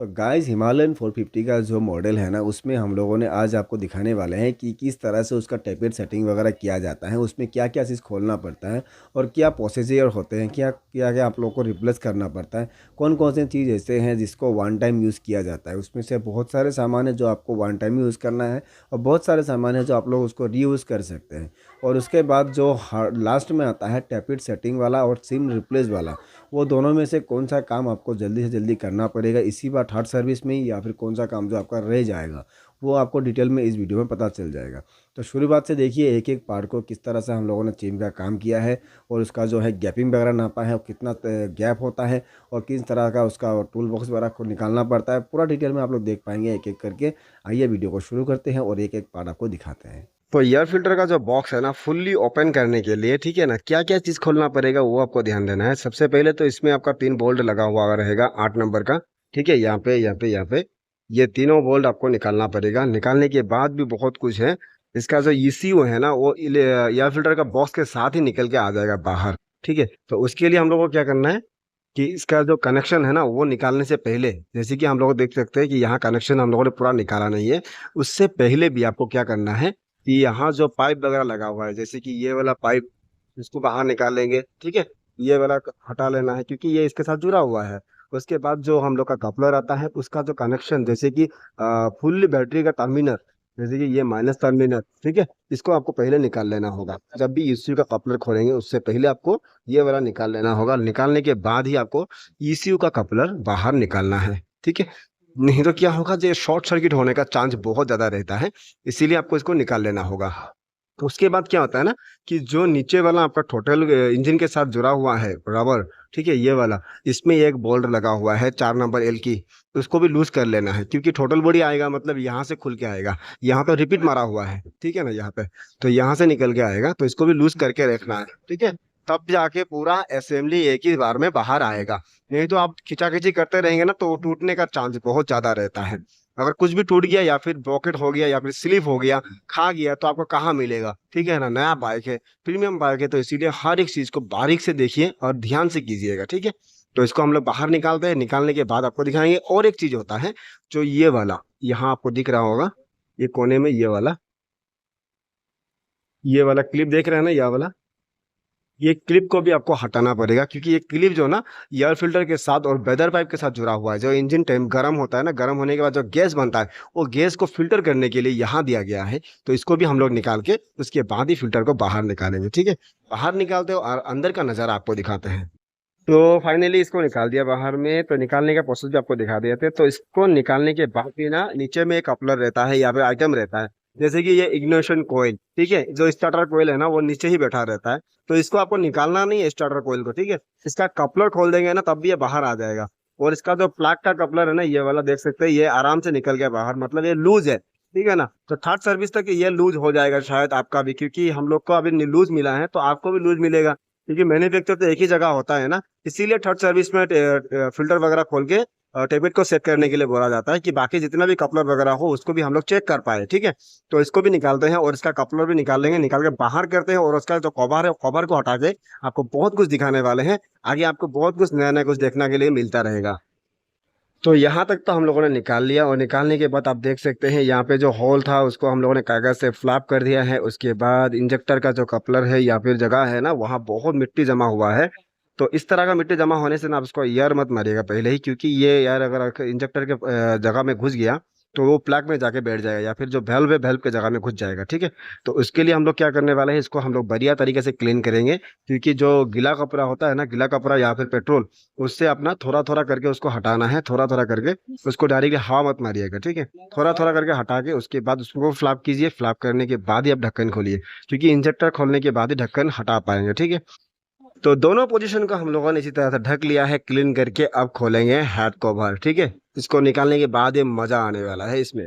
तो guys Himalayan 450 का जो मॉडल है ना उसमें हम लोगों ने आज आपको दिखाने वाले हैं कि किस तरह से उसका टैपेट सेटिंग वगैरह किया जाता है, उसमें क्या क्या चीज़ खोलना पड़ता है और क्या प्रोसीजर होते हैं, क्या क्या क्या आप लोगों को रिप्लेस करना पड़ता है, कौन कौन से चीज़ ऐसे हैं जिसको वन टाइम यूज़ किया जाता है। उसमें से बहुत सारे सामान है जो आपको वन टाइम यूज़ करना है और बहुत सारे सामान है जो आप लोग उसको रीयूज़ कर सकते हैं। और उसके बाद जो लास्ट में आता है टैपेट सेटिंग वाला और सिम रिप्लेस वाला, वो दोनों में से कौन सा काम आपको जल्दी से जल्दी करना पड़ेगा इसी बार थर्ड सर्विस में ही, या फिर कौन सा काम जो आपका रह जाएगा वो आपको डिटेल में इस वीडियो में पता चल जाएगा। तो शुरुआत से देखिए एक एक पार्ट को किस तरह से हम लोगों ने चेन का काम किया है और उसका जो है गैपिंग वगैरह नापा है और कितना गैप होता है और किस तरह का उसका टूल बॉक्स वगैरह को निकालना पड़ता है, पूरा डिटेल में आप लोग देख पाएंगे एक एक करके। आइए वीडियो को शुरू करते हैं और एक एक पार्ट आपको दिखाते हैं। तो एयर फिल्टर का जो बॉक्स है ना फुल्ली ओपन करने के लिए, ठीक है ना, क्या क्या चीज खोलना पड़ेगा वो आपको ध्यान देना है। सबसे पहले तो इसमें आपका 3 बोल्ट लगा हुआ रहेगा 8 नंबर का। ठीक है, यहाँ पे ये तीनों बोल्ट आपको निकालना पड़ेगा। निकालने के बाद भी बहुत कुछ है। इसका जो ईसीयू है ना वो एयर फिल्टर का बॉक्स के साथ ही निकल के आ जाएगा बाहर। ठीक है, तो उसके लिए हम लोग को क्या करना है कि इसका जो कनेक्शन है ना वो निकालने से पहले, जैसे कि हम लोग देख सकते हैं कि यहाँ कनेक्शन हम लोगों ने पूरा निकाला नहीं है। उससे पहले भी आपको क्या करना है कि यहाँ जो पाइप वगैरह लगा हुआ है, जैसे कि ये वाला पाइप, इसको बाहर निकालेंगे। ठीक है, ये वाला हटा लेना है क्योंकि ये इसके साथ जुड़ा हुआ है। उसके बाद जो हम लोग का कपलर आता है उसका जो कनेक्शन, जैसे कि फुल बैटरी का टर्मिनल, जैसे कि ये माइनस टर्मिनल, ठीक है, इसको आपको पहले निकाल लेना होगा। जब भी ईसीयू का कपलर खोलेंगे उससे पहले आपको ये वाला निकाल लेना होगा। निकालने के बाद ही आपको ईसीयू का कपलर बाहर निकालना है। ठीक है, नहीं तो क्या होगा, जो शॉर्ट सर्किट होने का चांस बहुत ज्यादा रहता है, इसीलिए आपको इसको निकाल लेना होगा। तो उसके बाद क्या होता है ना कि जो नीचे वाला आपका टोटल इंजन के साथ जुड़ा हुआ है रबर, ठीक है, ये वाला, इसमें एक बोल्ट लगा हुआ है 4 नंबर एल की। तो उसको भी लूज कर लेना है क्योंकि टोटल बॉडी आएगा, मतलब यहाँ से खुल के आएगा। यहाँ पे रिपीट मारा हुआ है, ठीक है ना, यहाँ पे, तो यहाँ से निकल के आएगा, तो इसको भी लूज करके रखना है। ठीक है, तब जाके पूरा असेंबली एक ही बार में बाहर आएगा। नहीं तो आप खिंचाखिंची करते रहेंगे ना तो टूटने का चांस बहुत ज्यादा रहता है। अगर कुछ भी टूट गया या फिर पॉकेट हो गया या फिर स्लिप हो गया, खा गया, तो आपको कहाँ मिलेगा। ठीक है ना, नया बाइक है, प्रीमियम बाइक है, तो इसीलिए हर एक चीज को बारीक से देखिए और ध्यान से कीजिएगा। ठीक है, तो इसको हम लोग बाहर निकालते हैं। निकालने के बाद आपको दिखाएंगे और एक चीज होता है, जो ये वाला यहाँ आपको दिख रहा होगा, ये कोने में ये वाला क्लिप देख रहे हैं ना, ये वाला, ये क्लिप को भी आपको हटाना पड़ेगा क्योंकि ये क्लिप जो ना एयर फिल्टर के साथ और वेदर पाइप के साथ जुड़ा हुआ है। जो इंजन टाइम गर्म होता है ना, गर्म होने के बाद जो गैस बनता है, वो गैस को फिल्टर करने के लिए यहाँ दिया गया है। तो इसको भी हम लोग निकाल के उसके बाद ही फिल्टर को बाहर निकालेंगे। ठीक है, बाहर निकालते हो और अंदर का नजारा आपको दिखाते हैं। तो फाइनली इसको निकाल दिया बाहर में, तो निकालने का प्रोसेस भी आपको दिखा दिए थे। तो इसको निकालने के बाद भी ना नीचे में एक कपलर रहता है या फिर आइटम रहता है, जैसे कि ये इग्निशन कोयल। ठीक है, जो स्टार्टर कोयल है ना वो नीचे ही बैठा रहता है। तो इसको आपको निकालना नहीं है स्टार्टर कोयल को। ठीक है, इसका कपलर खोल देंगे ना तब भी ये बाहर आ जाएगा। और इसका जो प्लाग का कपलर है ना, ये वाला देख सकते हैं, ये आराम से निकल गया बाहर, मतलब ये लूज है। ठीक है ना, तो थर्ड सर्विस तक ये लूज हो जाएगा शायद आपका भी, क्योंकि हम लोग को अभी लूज मिला है तो आपको भी लूज मिलेगा क्योंकि मैन्युफैक्चर तो एक ही जगह होता है ना। इसीलिए थर्ड सर्विस में फिल्टर वगैरह खोल के टेबलेट को सेट करने के लिए बोला जाता है कि बाकी जितना भी कपलर वगैरह हो उसको भी हम लोग चेक कर पाए। ठीक है, तो इसको भी निकालते हैं और इसका कपलर भी निकाल लेंगे, निकाल के बाहर करते हैं और उसका जो कवर है कवर को हटा के आपको बहुत कुछ दिखाने वाले हैं। आगे आपको बहुत कुछ नया नया कुछ देखने के लिए मिलता रहेगा। तो यहाँ तक तो हम लोगों ने निकाल लिया और निकालने के बाद आप देख सकते हैं यहाँ पे जो होल था उसको हम लोगों ने कागज से फ्लैप कर दिया है। उसके बाद इंजेक्टर का जो कपलर है या फिर जगह है ना, वहाँ बहुत मिट्टी जमा हुआ है। तो इस तरह का मिट्टी जमा होने से ना आप उसको एयर मत मारिएगा पहले ही, क्योंकि ये यार अगर इंजेक्टर के जगह में घुस गया तो वो प्लग में जाके बैठ जाएगा या फिर जो वेल्व है वेल्व के जगह में घुस जाएगा। ठीक है, तो उसके लिए हम लोग क्या करने वाले हैं, इसको हम लोग बढ़िया तरीके से क्लीन करेंगे। क्योंकि जो गीला कपड़ा होता है ना, गीला कपड़ा या फिर पेट्रोल, उससे अपना थोड़ा थोड़ा करके उसको हटाना है, थोड़ा थोड़ा करके। उसको डायरेक्टली हवा मत मारिएगा। ठीक है, थोड़ा थोड़ा करके हटा के उसके बाद उसको फ्लैप कीजिए। फ्लैप करने के बाद ही आप ढक्कन खोलिए, क्योंकि इंजेक्टर खोलने के बाद ही ढक्कन हटा पाएंगे। ठीक है, तो दोनों पोजीशन को हम लोगों ने इसी तरह से ढक लिया है क्लीन करके। अब खोलेंगे हेड कवर। ठीक है, इसको निकालने के बाद ये मजा आने वाला है इसमें।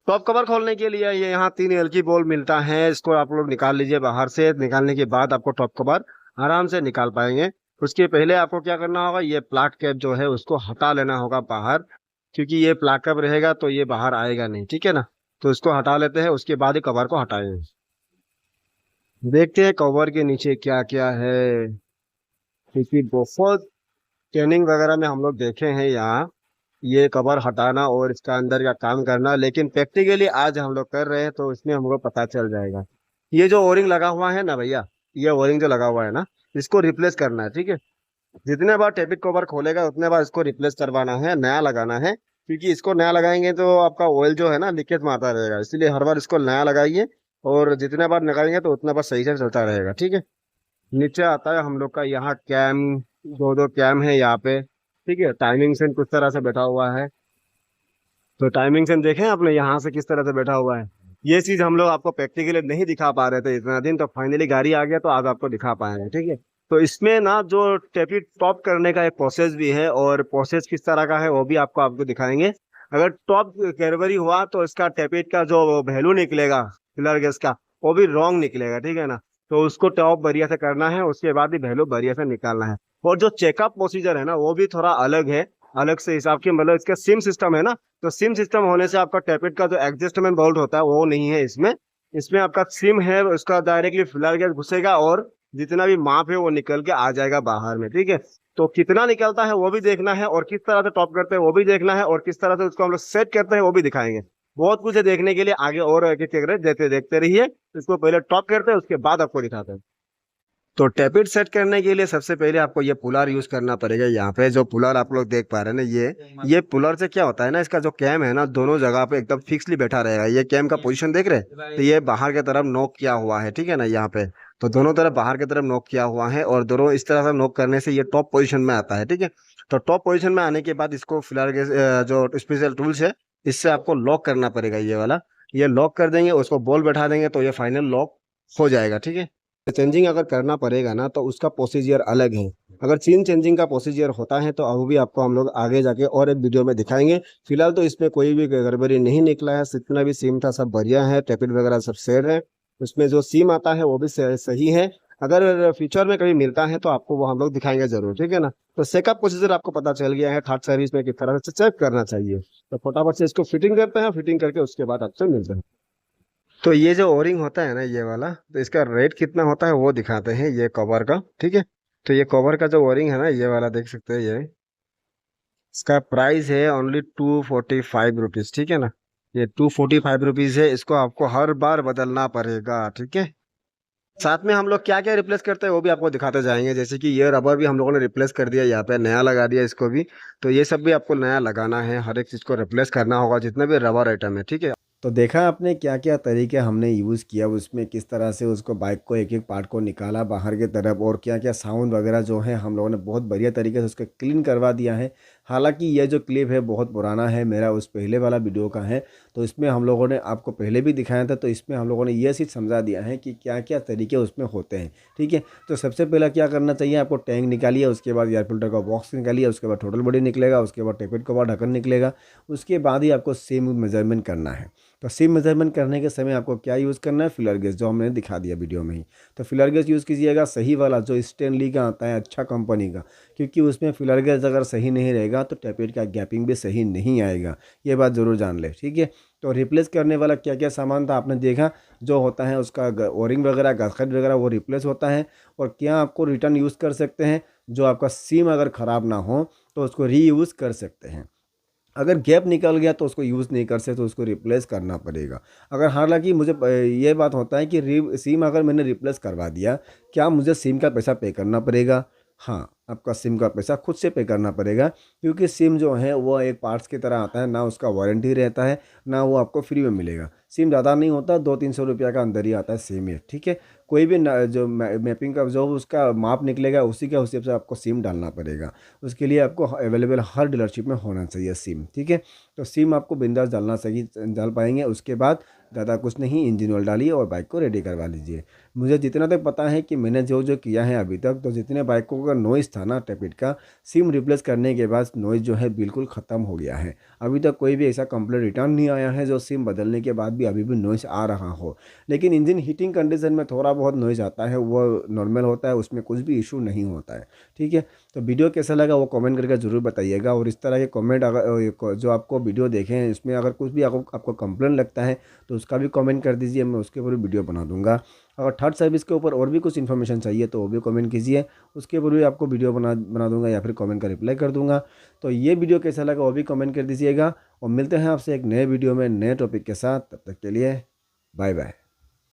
टॉप कवर खोलने के लिए ये यहाँ 3 एलकी बॉल मिलता है, इसको आप लोग निकाल लीजिए बाहर से। निकालने के बाद आपको टॉप कवर आराम से निकाल पाएंगे। उसके पहले आपको क्या करना होगा, ये प्लाग कैप जो है उसको हटा लेना होगा बाहर, क्योंकि ये प्लाग कैप रहेगा तो ये बाहर आएगा नहीं। ठीक है ना, तो इसको हटा लेते हैं, उसके बाद ही कवर को हटाएंगे। देखते हैं कवर के नीचे क्या क्या है, क्योंकि बहुत ट्रेनिंग वगैरह में हम लोग देखे हैं यहाँ ये कवर हटाना और इसका अंदर का काम करना, लेकिन प्रैक्टिकली आज हम लोग कर रहे हैं तो इसमें हमको पता चल जाएगा। ये जो ओरिंग लगा हुआ है ना भैया, ये ओरिंग जो लगा हुआ है ना, इसको रिप्लेस करना है, ठीक है। जितने बार टेपिक कवर खोलेगा उतने बार इसको रिप्लेस करवाना है, नया लगाना है, क्योंकि इसको नया लगाएंगे तो आपका ऑयल जो है ना लीकेज मारता रहेगा, इसलिए हर बार इसको नया लगाइए। और जितने बार लगाएंगे तो उतना बार सही से चलता रहेगा, ठीक है। नीचे आता है हम लोग का यहाँ कैम, दो दो कैम है यहाँ पे, ठीक है। टाइमिंग सेंस कुछ तरह से बैठा हुआ है, तो टाइमिंग सेंस देखें आपने यहाँ से किस तरह से बैठा हुआ है। ये चीज हम लोग आपको प्रैक्टिकली नहीं दिखा पा रहे थे इतना दिन, तो फाइनली गाड़ी आ गया तो आज आपको दिखा पाएंगे, ठीक है। तो इसमें ना जो टेपी टॉप करने का एक प्रोसेस भी है, और प्रोसेस किस तरह का है वो भी आपको आपको दिखाएंगे। अगर टॉप कैरबरी हुआ तो इसका टेपिट का जो वैल्यू निकलेगा फिलर गैस का, वो भी रॉन्ग निकलेगा, ठीक है ना। तो उसको टॉप बढ़िया से करना है, उसके बाद ही वैल्यू बढ़िया से निकालना है। और जो चेकअप प्रोसीजर है ना वो भी थोड़ा अलग है, अलग से हिसाब की, मतलब इसका सिम सिस्टम है ना। तो सिम सिस्टम होने से आपका टैपेट का जो एडजस्टमेंट बोल्ट होता है वो नहीं है इसमें। इसमें आपका सिम है, उसका डायरेक्टली फिलर गैस घुसेगा और जितना भी माप है वो निकल के आ जाएगा बाहर में, ठीक है। तो कितना निकलता है वो भी देखना है, और किस तरह से टॉप करते हैं वो भी देखना है, और किस तरह से उसको हम लोग सेट करते हैं वो भी दिखाएंगे। बहुत कुछ है देखने के लिए, आगे और देखते देखते रहिए। इसको पहले टॉप करते हैं, उसके बाद आपको दिखाते हैं। तो टैपिट सेट करने के लिए सबसे पहले आपको ये पुलर यूज करना पड़ेगा। यहाँ पे जो पुलर आप लोग देख पा रहे हैं ना, ये पुलर से क्या होता है ना, इसका जो कैम है ना दोनों जगह पे एकदम फिक्सली बैठा रहेगा। ये कैम का पोजीशन देख रहे हैं, तो ये बाहर की तरफ नॉक किया हुआ है, ठीक है ना। यहाँ पे तो दोनों तरफ बाहर की तरफ नॉक किया हुआ है, और दोनों इस तरह से नॉक करने से ये टॉप पोजिशन में आता है, ठीक है। तो टॉप पोजिशन में आने के बाद इसको फिलहाल के जो स्पेशल टूल्स है इससे आपको लॉक करना पड़ेगा। ये वाला ये लॉक कर देंगे, उसको बॉल बैठा देंगे तो ये फाइनल लॉक हो जाएगा, ठीक है। चेंजिंग अगर करना पड़ेगा ना तो उसका प्रोसीजर अलग है। अगर चेन चेंजिंग का प्रोसीजर होता है तो वो भी आपको हम लोग आगे जाके और एक वीडियो में दिखाएंगे। फिलहाल तो इसमें कोई भी गड़बड़ी नहीं निकला है, जितना भी सिम था सब बढ़िया है, टैपिट वगैरह सब सेट है। उसमें जो सिम आता है वो भी सही है। अगर फ्यूचर में कभी मिलता है तो आपको वो हम लोग दिखाएंगे जरूर, ठीक है ना। तो सेकअप प्रोसीजर आपको पता चल गया है, थर्ड सर्विस में किस तरह से चेक करना चाहिए। तो फटाफट से इसको फिटिंग करते हैं, फिटिंग करके उसके बाद आपसे मिलते हैं। तो ये जो ओरिंग होता है ना ये वाला, तो इसका रेट कितना होता है वो दिखाते हैं, ये कवर का, ठीक है। तो ये कवर का जो ओरिंग है ना ये वाला देख सकते हैं, ये इसका प्राइस है ओनली 245 रुपीज, ठीक है ना। ये 245 रुपीज है, इसको आपको हर बार बदलना पड़ेगा, ठीक है। साथ में हम लोग क्या क्या रिप्लेस करते हैं वो भी आपको दिखाते जाएंगे, जैसे कि ये रबर भी हम लोगों ने रिप्लेस कर दिया, यहाँ पे नया लगा दिया इसको भी। तो ये सब भी आपको नया लगाना है, हर एक चीज को रिप्लेस करना होगा जितने भी रबर आइटम है, ठीक है। तो देखा आपने क्या क्या तरीके हमने यूज़ किया, उसमें किस तरह से उसको बाइक को एक एक पार्ट को निकाला बाहर की तरफ, और क्या क्या साउंड वगैरह जो है हम लोगों ने बहुत बढ़िया तरीके से उसको क्लीन करवा दिया है। हालांकि यह जो क्लिप है बहुत पुराना है, मेरा उस पहले वाला वीडियो का है, तो इसमें हम लोगों ने आपको पहले भी दिखाया था। तो इसमें हम लोगों ने यह चीज़ समझा दिया है कि क्या क्या तरीके उसमें होते हैं, ठीक है। तो सबसे पहला क्या करना चाहिए, आपको टैंक निकालिए, उसके बाद एयर फिल्टर का बॉक्स निकालिए, उसके बाद टोटल बॉडी निकलेगा, उसके बाद टेपेट का बाद ढक्कन निकलेगा। उसके बाद ही आपको सेम मेजरमेंट करना है। तो सिम मेजरमेंट करने के समय आपको क्या यूज़ करना है, फिलर गेज, जो हमने दिखा दिया वीडियो में ही। तो फिलर गेज यूज़ कीजिएगा सही वाला, जो स्टेनली का आता है, अच्छा कंपनी का, क्योंकि उसमें फिलर गेज अगर सही नहीं रहेगा तो टैपेट का गैपिंग भी सही नहीं आएगा। ये बात ज़रूर जान ले, ठीक है। तो रिप्लेस करने वाला क्या क्या सामान था आपने देखा, जो होता है उसका ओरिंग वगैरह, गास्केट वगैरह वो रिप्लेस होता है। और क्या आपको रिटर्न यूज़ कर सकते हैं, जो आपका सिम अगर ख़राब ना हो तो उसको रीयूज़ कर सकते हैं। अगर गैप निकल गया तो उसको यूज़ नहीं कर सकते, तो उसको रिप्लेस करना पड़ेगा। अगर हालांकि मुझे ये बात होता है कि सिम अगर मैंने रिप्लेस करवा दिया, क्या मुझे सिम का पैसा पे करना पड़ेगा? हाँ, आपका सिम का पैसा खुद से पे करना पड़ेगा, क्योंकि सिम जो है वो एक पार्ट्स की तरह आता है, ना उसका वारंटी रहता है, ना वो आपको फ्री में मिलेगा। सिम ज़्यादा नहीं होता, 200-300 रुपया का अंदर ही आता है सिम ये, ठीक है। कोई भी जो मैपिंग का जो उसका माप निकलेगा उसी के हिसाब से आपको सिम डालना पड़ेगा। उसके लिए आपको अवेलेबल हर डीलरशिप में होना चाहिए सिम, ठीक है। तो सिम आपको बिंदास डालना सही डाल पाएंगे। उसके बाद ज़्यादा कुछ नहीं, इंजन ऑयल डालिए और बाइक को रेडी करवा लीजिए। मुझे जितना तक पता है कि मैंने जो जो किया है अभी तक, तो जितने बाइकों का नॉइज़ था ना टैपिट का, सिम रिप्लेस करने के बाद नॉइज़ जो है बिल्कुल ख़त्म हो गया है। अभी तक कोई भी ऐसा कंप्लेंट रिटर्न नहीं आया है जो सिम बदलने के बाद भी अभी भी नॉइज़ आ रहा हो। लेकिन इंजन हीटिंग कंडीशन में थोड़ा बहुत नॉइज़ आता है, वो नॉर्मल होता है, उसमें कुछ भी इशू नहीं होता है, ठीक है। तो वीडियो कैसा लगा वो कमेंट करके ज़रूर बताइएगा। और इस तरह के कमेंट अगर जो आपको वीडियो देखे हैं इसमें अगर कुछ भी आपको कंप्लेंट लगता है तो उसका भी कमेंट कर दीजिए, मैं उसके ऊपर वीडियो बना दूंगा। अगर थर्ड सर्विस के ऊपर और भी कुछ इन्फॉर्मेशन चाहिए तो वो भी कमेंट कीजिए, उसके ऊपर भी आपको वीडियो बना बना दूंगा या फिर कमेंट का रिप्लाई कर दूंगा। तो ये वीडियो कैसा लगा वो भी कमेंट कर दीजिएगा, और मिलते हैं आपसे एक नए वीडियो में नए टॉपिक के साथ। तब तक के लिए बाय बाय।